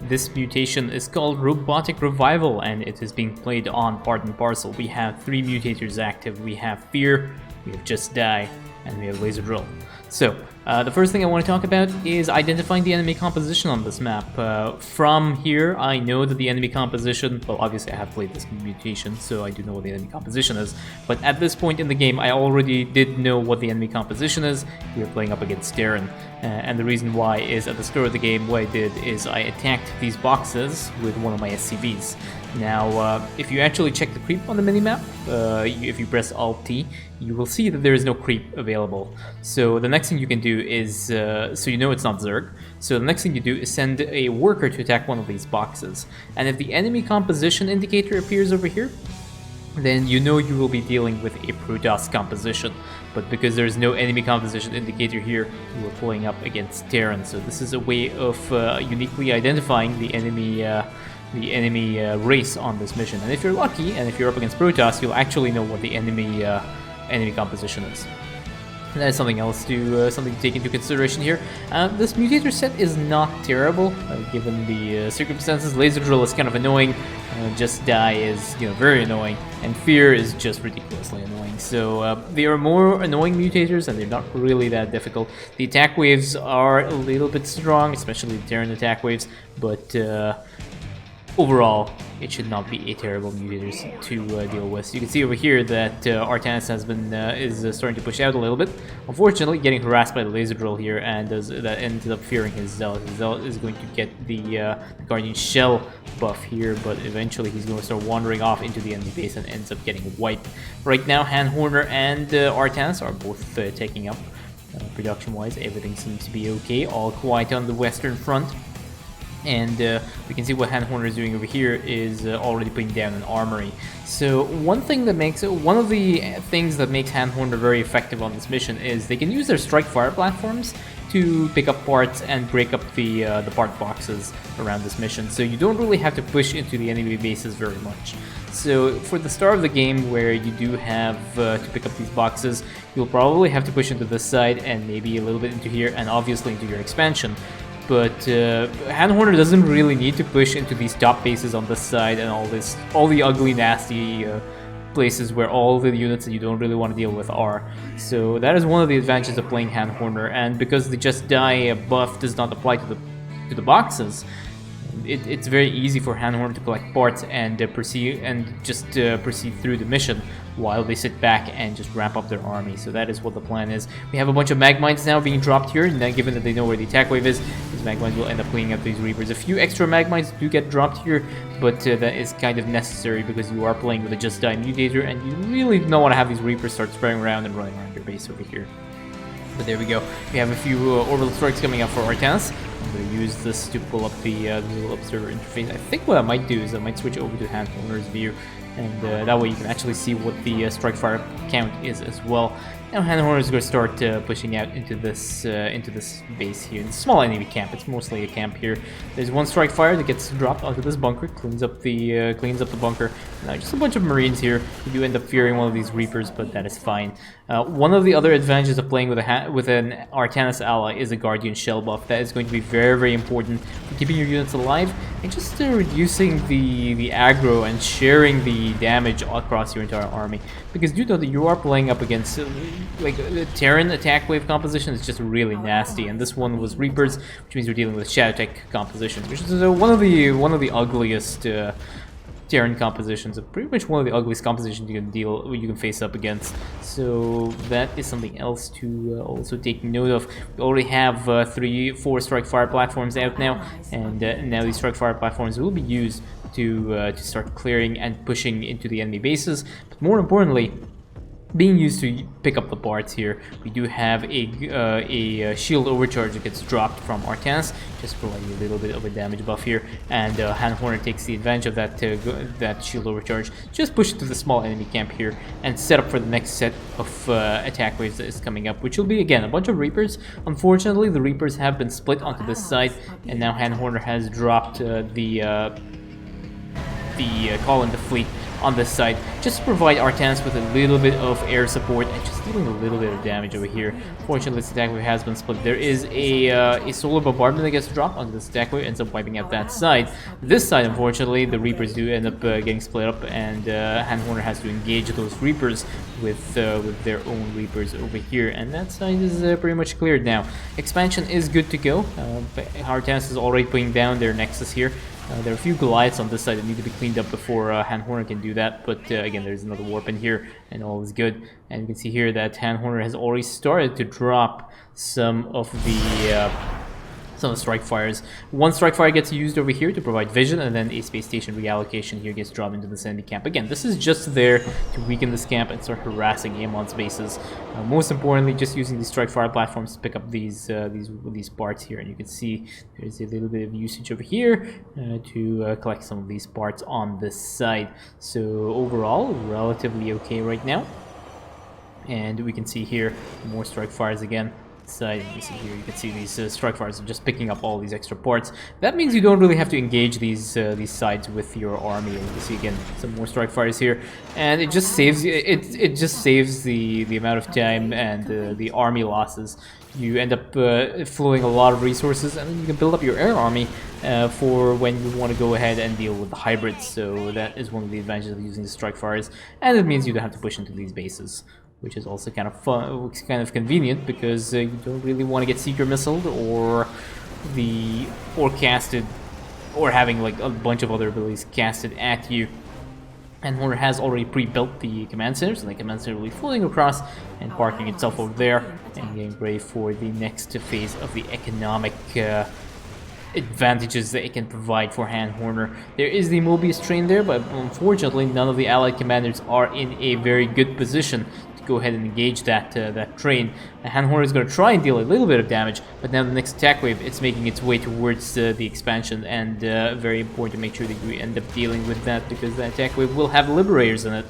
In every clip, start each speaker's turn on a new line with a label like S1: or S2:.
S1: This mutation is called Robotic Revival, and it is being played on Part and Parcel. We have 3 mutators active. We have Fear, we have Just Die, and we have Laser Drill. So, the first thing I want to talk about is identifying the enemy composition on this map. From here, I know that the enemy composition, well, obviously I have played this mutation, so I do know what the enemy composition is, but at this point in the game, I already did know what the enemy composition is. We are playing up against Darren, and the reason why is at the start of the game, what I did is I attacked these boxes with one of my SCVs. Now, if you actually check the creep on the minimap, if you press Alt-T, you will see that there is no creep available. So the next thing you can do is, so you know it's not Zerg, so the next thing you do is send a worker to attack one of these boxes. And if the enemy composition indicator appears over here, then you know you will be dealing with a Protoss composition. But because there is no enemy composition indicator here, you are pulling up against Terran. So this is a way of uniquely identifying the enemy race on this mission. And if you're lucky, and if you're up against Protoss, you'll actually know what the enemy composition is. And that is something else to take into consideration here. This mutator set is not terrible, given the circumstances. Laser Drill is kind of annoying. Just Die is very annoying, and Fear is just ridiculously annoying. So they are more annoying mutators, and they're not really that difficult. The attack waves are a little bit strong, especially the Terran attack waves, but overall, it should not be a terrible mutator to deal with. You can see over here that Artanis has been is starting to push out a little bit. Unfortunately, getting harassed by the Laser Drill here, and that ended up fearing his Zealot. His Zealot is going to get the Guardian Shell buff here, but eventually he's going to start wandering off into the enemy base and ends up getting wiped. Right now, Handhorner and Artanis are both taking up. Production-wise, everything seems to be okay. All quiet on the Western Front. And we can see what Handhorner is doing over here is already putting down an armory. So one of the things that makes Handhorner very effective on this mission is they can use their strike fire platforms to pick up parts and break up the part boxes around this mission. So you don't really have to push into the enemy bases very much. So for the start of the game, where you do have to pick up these boxes, you'll probably have to push into this side and maybe a little bit into here, and obviously into your expansion. But Handhorner doesn't really need to push into these top bases on this side and all the ugly, nasty places where all the units that you don't really want to deal with are. So that is one of the advantages of playing Handhorner, and because the Just Die buff does not apply to the boxes, it's very easy for Handhorner to collect parts and proceed through the mission while they sit back and just ramp up their army. So that is what the plan is. We have a bunch of Magmines now being dropped here, and then given that they know where the attack wave is, these Magmines will end up cleaning up these Reapers. A few extra Magmines do get dropped here, but that is kind of necessary because you are playing with a Just Die mutator, and you really don't want to have these Reapers start spreading around and running around your base over here. But there we go. We have a few orbital strikes coming up for Artanis. I'm going to use this to pull up the little observer interface. I think what I might do is I might switch over to Handhorner's view, and that way you can actually see what the strike fire count is as well. Now Handhorner is going to start pushing out into this base here. It's a small enemy camp. It's mostly a camp here. There's one strike fire that gets dropped onto this bunker, cleans up the bunker. Now just a bunch of Marines here. You do end up fearing one of these Reapers, but that is fine. One of the other advantages of playing with an Artanis ally is a Guardian Shell buff. That is going to be very, very important for keeping your units alive and just reducing the aggro and sharing the damage across your entire army. Because you know that you are playing up against like the Terran attack wave composition is just really nasty, and this one was Reapers, which means we're dealing with Shadow Tech compositions, which is one of the ugliest Terran compositions, pretty much one of the ugliest compositions you can face up against. So that is something else to also take note of. We already have 3-4 strike fire platforms out now, and now these strike fire platforms will be used to start clearing and pushing into the enemy bases. But more importantly, being used to pick up the parts here. We do have a shield overcharge that gets dropped from Artanis, just providing a little bit of a damage buff here, and Handhorner takes the advantage of that shield overcharge, just push it to the small enemy camp here, and set up for the next set of attack waves that is coming up, which will be, again, a bunch of Reapers. Unfortunately, the Reapers have been split onto this side, and now Handhorner has dropped the call in the fleet on this side, just to provide Artanis with a little bit of air support and just dealing a little bit of damage over here. Fortunately, this attack wave has been split. There is a solar bombardment that gets dropped onto this attack wave, ends up wiping out that side. This side, unfortunately, the Reapers do end up getting split up, and Handhorner has to engage those Reapers with their own Reapers over here, and that side is pretty much cleared now. Expansion is good to go. Artanis is already putting down their Nexus here. There are a few Goliaths on this side that need to be cleaned up before Handhorner can do that, but again, there's another warp in here, and all is good. And you can see here that Handhorner has already started to drop some of the strike fires. One strike fire gets used over here to provide vision, and then a space station reallocation here gets dropped into the Sandy camp. Again, this is just there to weaken this camp and start harassing Amon's bases. Most importantly, just using these strike fire platforms to pick up these parts here. And you can see there's a little bit of usage over here to collect some of these parts on this side. So overall, relatively okay right now. And we can see here more strike fires again. Side, you see here, you can see these strike fires are just picking up all these extra parts. That means you don't really have to engage these sides with your army. And you can see again some more strike fires here, and it just saves it just saves the amount of time and the army losses. You end up flowing a lot of resources, and then you can build up your air army for when you want to go ahead and deal with the hybrids. So that is one of the advantages of using the strike fires, and it means you don't have to push into these bases, which is also kind of fun, kind of convenient, because you don't really want to get seeker missiled or casted, or having like a bunch of other abilities casted at you. And Horner has already pre-built the command center, so the command center will be floating across and parking itself over there and getting ready for the next phase of the economic advantages that it can provide for Handhorner. There is the Mobius train there, but unfortunately none of the allied commanders are in a very good position to go ahead and engage that train. Handhorner is going to try and deal a little bit of damage, but now the next attack wave, it's making its way towards the expansion, and very important to make sure that you end up dealing with that, because that attack wave will have Liberators in it.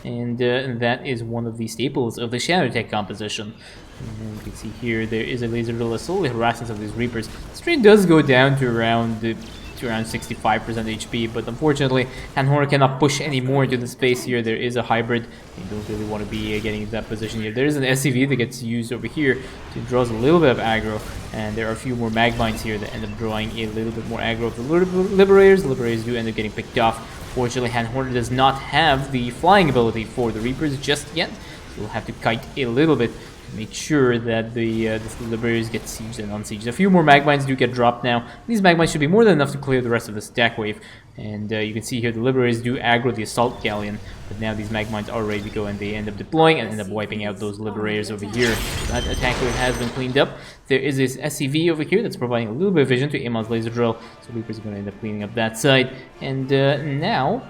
S1: And that is one of the staples of the Shadow Tech composition. And you can see here there is a laser drill slowly harassing some of these Reapers. This train does go down to around 65% HP, but unfortunately Handhorner cannot push any more into the space here. There is a hybrid. You don't really want to be getting into that position here. There is an SCV that gets used over here to draws a little bit of aggro, and there are a few more Magmines here that end up drawing a little bit more aggro of the Liberators. The Liberators do end up getting picked off. Fortunately, Handhorner does not have the flying ability for the Reapers just yet, so we'll have to kite a little bit to make sure that the Liberators get sieged and unsieged. A few more Magmines do get dropped now. These Magmines should be more than enough to clear the rest of this attack wave, and you can see here the Liberators do aggro the Assault Galleon, but now these Magmines are ready to go, and they end up deploying and end up wiping out those Liberators over here. So that attack wave has been cleaned up. There is this SCV over here that's providing a little bit of vision to Amon's laser drill, so Reapers are going to end up cleaning up that side. And now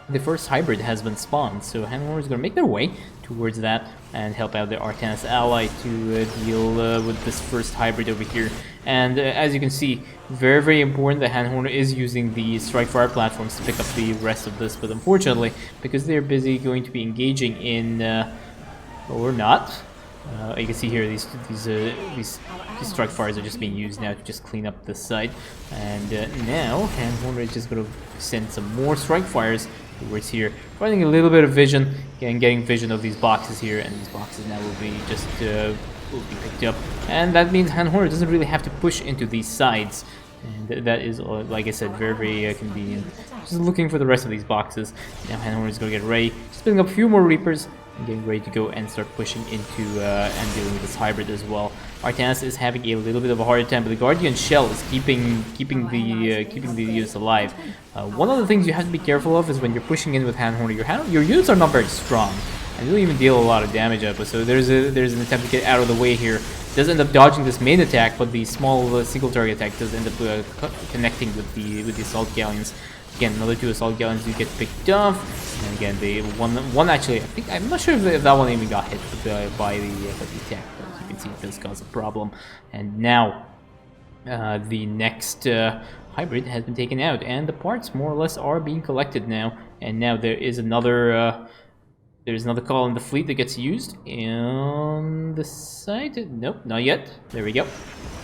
S1: the first hybrid has been spawned, so Handhorner is going to make their way towards that and help out their Artanis ally to deal with this first hybrid over here. And as you can see, very, very important that Handhorner is using the strike fire platforms to pick up the rest of this, but unfortunately, because they're busy going to be engaging in, or not, you can see here these strike fires are just being used now to just clean up this side. And now Handhorner is just going to send some more strike fires towards here, providing a little bit of vision and getting vision of these boxes here, and these boxes now will be just will be picked up, and that means Handhorner doesn't really have to push into these sides, and that is, like I said, very, very convenient. Just looking for the rest of these boxes. Now Handhorner is going to get ready, just picking up a few more Reapers and getting ready to go and start pushing into and dealing with this hybrid as well. Artanis is having a little bit of a harder time, but the Guardian Shell is keeping the units alive. One of the things you have to be careful of is when you're pushing in with Handhorner, your units are not very strong, and they don't even deal a lot of damage up. So there's an attempt to get out of the way here. Does end up dodging this main attack, but the small single target attack does end up connecting with the Assault Galleons. Again, another 2 Assault Galleons do get picked off, and again, they one actually, I'm not sure if that one even got hit by the attack, but as you can see, it does cause a problem. And now the next hybrid has been taken out, and the parts more or less are being collected now. And now there is another There's another call in the fleet that gets used on the side. Nope, not yet. There we go.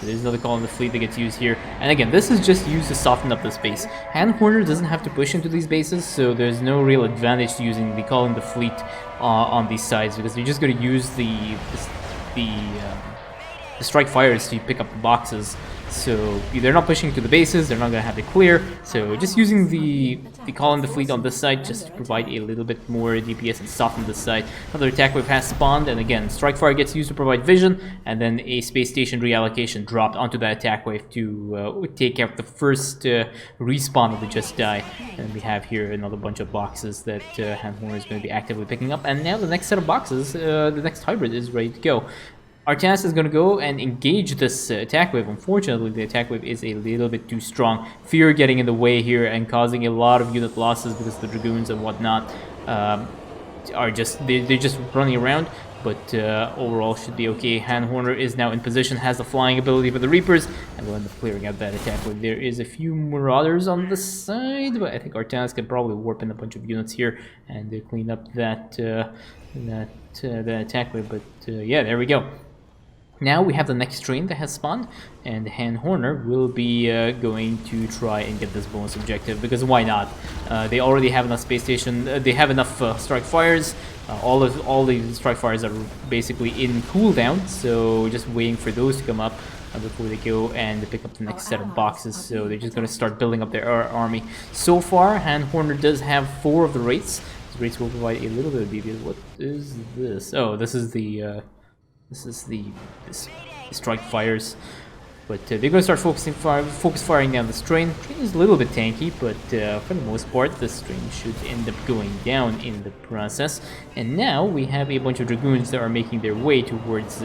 S1: There's another call in the fleet that gets used here. And again, this is just used to soften up the space. Hand Horner doesn't have to push into these bases, so there's no real advantage to using the call in the fleet on these sides, because you're just going to use the strike fires to pick up the boxes. So they're not pushing to the bases, they're not going to have to clear. So just using the call in the fleet on this side just to provide a little bit more DPS and soften this side. Another attack wave has spawned, and again, strike fire gets used to provide vision, and then a space station reallocation dropped onto that attack wave to take out the first respawn of the Just Die. And we have here another bunch of boxes that Hand Horner is going to be actively picking up. And now the next set of boxes, the next hybrid is ready to go. Artanis is going to go and engage this attack wave. Unfortunately, the attack wave is a little bit too strong. Fear getting in the way here and causing a lot of unit losses because the Dragoons and whatnot are just they're just running around. But overall should be okay. Hand Horner is now in position, has the flying ability for the Reapers, and will end up clearing out that attack wave. There is a few Marauders on the side, but I think Artanis can probably warp in a bunch of units here and clean up that attack wave. But yeah, there we go. Now we have the next train that has spawned, and Hand Horner will be going to try and get this bonus objective, because why not? They already have enough space station, they have enough strike fires. All the strike fires are basically in cooldown, so just waiting for those to come up before they go and pick up the next set of boxes. So they're just going to start building up their army. So far, Hand Horner does have 4 of the wraiths. The wraiths will provide a little bit of DPS. What is this? Oh, this is the strike fires, but they're going to start focus firing down this train. The train is a little bit tanky, but for the most part, this train should end up going down in the process. And now we have a bunch of Dragoons that are making their way towards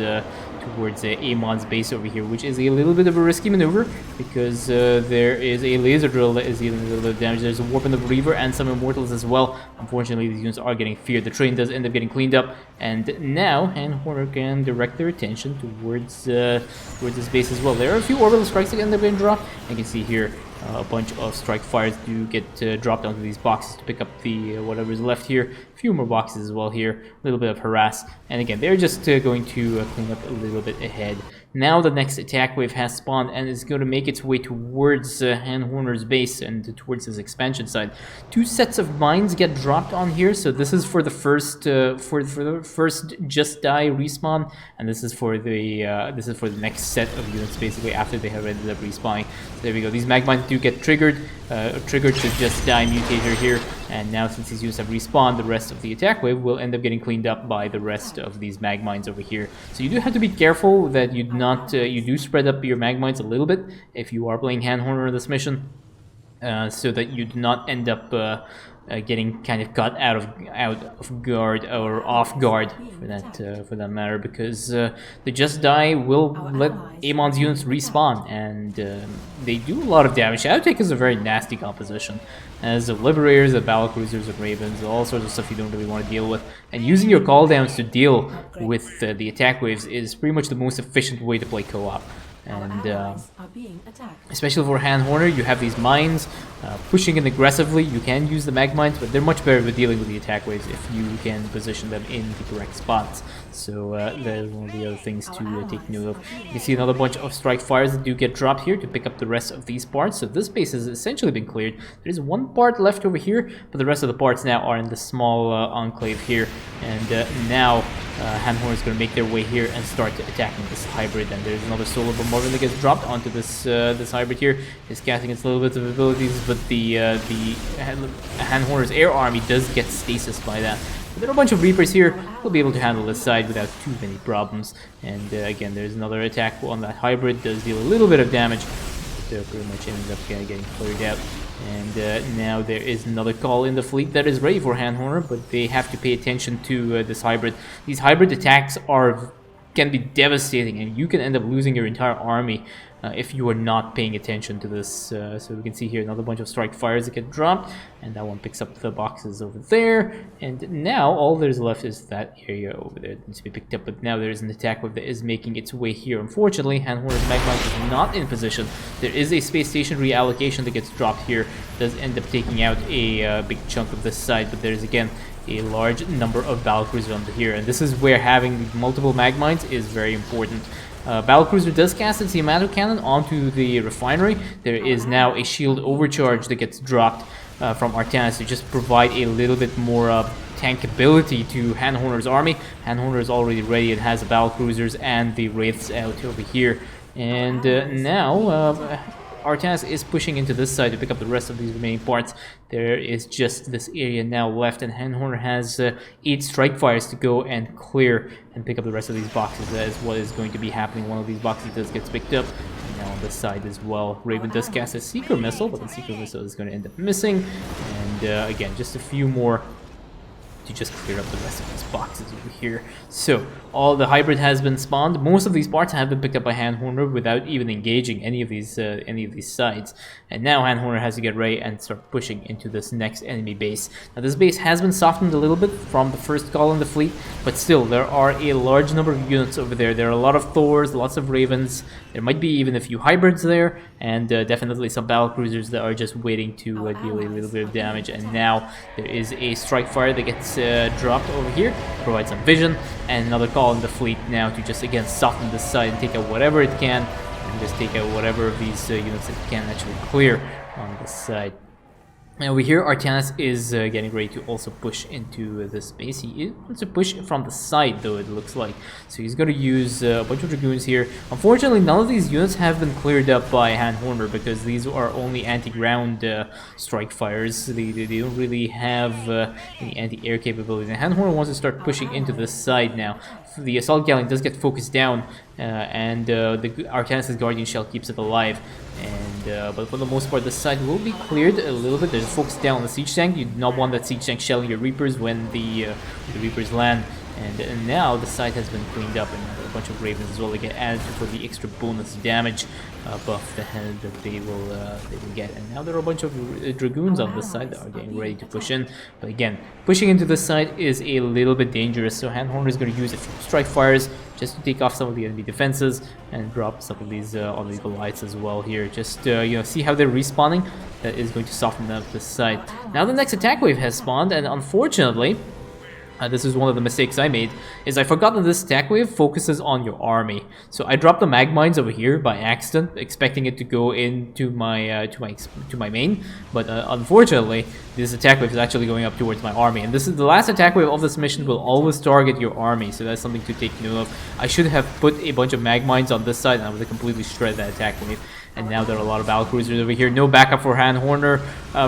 S1: Amon's base over here, which is a little bit of a risky maneuver because there is a laser drill that is dealing a little bit of damage. There's a Warp in the Reaver and some Immortals as well. Unfortunately, these units are getting feared. The train does end up getting cleaned up, and now Hand Horner can direct their attention towards this base as well. There are a few orbital strikes that end up getting dropped. You can see here a bunch of strike fires do get dropped onto these boxes to pick up the whatever is left here. A few more boxes as well here. A little bit of harass. And again, they're just going to clean up a little bit ahead. Now the next attack wave has spawned and is going to make its way towards Hand Horner's base and towards his expansion side. 2 sets of mines get dropped on here. So this is for the first for the first Just Die respawn, and this is for the next set of units basically after they have ended up respawning. So there we go. These mag mines do get triggered to Just Die Mutator here, and now since these units have respawned, the rest of the attack wave will end up getting cleaned up by the rest of these mag mines over here. So you do have to be careful that you do spread up your mag mines a little bit if you are playing Hand Horner on this mission, so that you do not end up getting kind of caught out of guard or off guard for that matter, because the Just Die will let Amon's units respawn, and they do a lot of damage. Shadowtake is a very nasty composition, as the Liberators, the Battlecruisers, and Ravens, all sorts of stuff you don't really want to deal with. And using your cooldowns to deal with the attack waves is pretty much the most efficient way to play co-op. And especially for Hand Horner, you have these mines pushing in aggressively. You can use the mag mines, but they're much better with dealing with the attack waves if you can position them in the correct spots. So that is one of the other things to take note of. You can see another bunch of strike fires that do get dropped here to pick up the rest of these parts. So this base has essentially been cleared. There's one part left over here, but the rest of the parts now are in the small enclave here. And now Hand Horner is going to make their way here and start attacking this hybrid. And there's another solar bombardment that gets dropped onto this hybrid here. It's casting its little bits of abilities, but the Hand Horner's air army does get stasis by that. But there are a bunch of Reapers here. We'll be able to handle this side without too many problems. And again, there's another attack on that hybrid. Does deal a little bit of damage, but pretty much ends up getting cleared out. And now there is another call in the fleet that is ready for Hand Horner, but they have to pay attention to this hybrid. These hybrid attacks can be devastating, and you can end up losing your entire army if you are not paying attention to this. So we can see here another bunch of strike fires that get dropped, and that one picks up the boxes over there. And now all there's left is that area over there that needs to be picked up. But now there's an attack wave that is making its way here. Unfortunately, Hand Horner's magma is not in position. There is a space station reallocation that gets dropped here. Does end up taking out a big chunk of this side, but there's again a large number of battlecruisers under here, and this is where having multiple mag mines is very important. Battlecruiser does cast its Yamato cannon onto the refinery. There is now a shield overcharge that gets dropped from Artanis to just provide a little bit more tankability to Handhorner's army. Handhorner is already ready. It has the battlecruisers and the wraiths out over here, and now Artanis is pushing into this side to pick up the rest of these remaining parts. There is just this area now left, and Handhorner has 8 strike fires to go and clear and pick up the rest of these boxes. That is what is going to be happening. One of these boxes does get picked up. And now on this side as well, Raven does cast a Seeker Missile, but the Seeker Missile is going to end up missing. And again, just a few more to just clear up the rest of these boxes over here. So all the hybrid has been spawned. Most of these parts have been picked up by Handhorner without even engaging any of these sides. And now Handhorner has to get ready and start pushing into this next enemy base. Now this base has been softened a little bit from the first call in the fleet, but still there are a large number of units over there. There are a lot of Thors, lots of Ravens. There might be even a few hybrids there, and definitely some battlecruisers that are just waiting to deal a little bit of damage. And now there is a strike fire that gets dropped over here, provide some vision, and another call in the fleet now to just again soften this side and take out whatever it can, and just take out whatever of these units it can actually clear on this side. Now over here, Artanis is getting ready to also push into this base. He wants to push from the side, though, it looks like. So he's going to use a bunch of Dragoons here. Unfortunately, none of these units have been cleared up by Handhorner because these are only anti-ground strike fires. They don't really have any anti-air capabilities. And Handhorner wants to start pushing into this side now. The Assault Galleon does get focused down, and the Artanis' Guardian Shell keeps it alive. And but for the most part, this side will be cleared a little bit. There's focus down on the siege tank. You do not want that siege tank shelling your Reapers when the Reapers land. And now the side has been cleaned up, and a bunch of Ravens as well. They get added for the extra bonus damage buff that they will get. And now there are a bunch of Dragoons on this side that are getting ready to push in. But again, pushing into this side is a little bit dangerous. So Handhorner is going to use a few strike fires just to take off some of the enemy defenses and drop some of these on these Goliaths as well here. Just you know, see how they're respawning. That is going to soften up this side. Now the next attack wave has spawned, and unfortunately, this is one of the mistakes I made, is I forgot that this attack wave focuses on your army. So I dropped the mag mines over here by accident, expecting it to go into my to my main, but unfortunately, this attack wave is actually going up towards my army. And this is the last attack wave of this mission will always target your army, so that's something to take note of. I should have put a bunch of mag mines on this side, and I would have completely shredded that attack wave. And now there are a lot of battlecruisers over here. No backup for Handhorner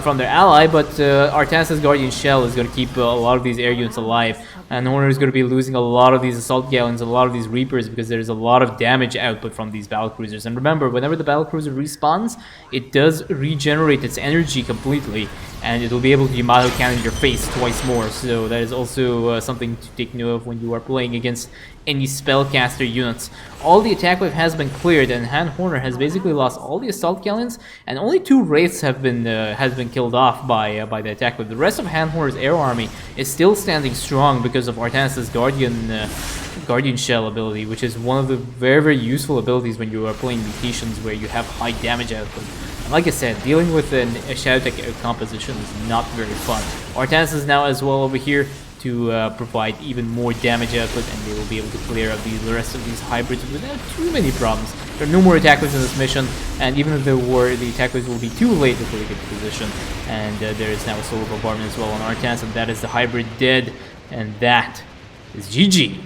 S1: from their ally, but Artanis' Guardian Shell is going to keep a lot of these air units alive. Handhorner is going to be losing a lot of these Assault Galleons, a lot of these Reapers, because there's a lot of damage output from these battlecruisers. And remember, whenever the battlecruiser respawns, it does regenerate its energy completely, and it'll be able to Yamato cannon your face twice more. So that is also something to take note of when you are playing against any spellcaster units. All the attack wave has been cleared, and Handhorner has basically lost all the Assault Galleons, and only 2 Wraiths have been killed off by the attack wave. The rest of Handhorner's air army is still standing strong because of Artanis' Guardian Shell ability, which is one of the very, very useful abilities when you are playing Mutations where you have high damage output. And like I said, dealing with a Shadow Tech composition is not very fun. Artanis is now as well over here to provide even more damage output, and they will be able to clear out the rest of these hybrids without too many problems. There are no more attack waves in this mission, and even if there were, the attack waves will be too late before they get to position. And there is now a solar bombardment as well on Artanis, and that is the hybrid dead, and that is GG.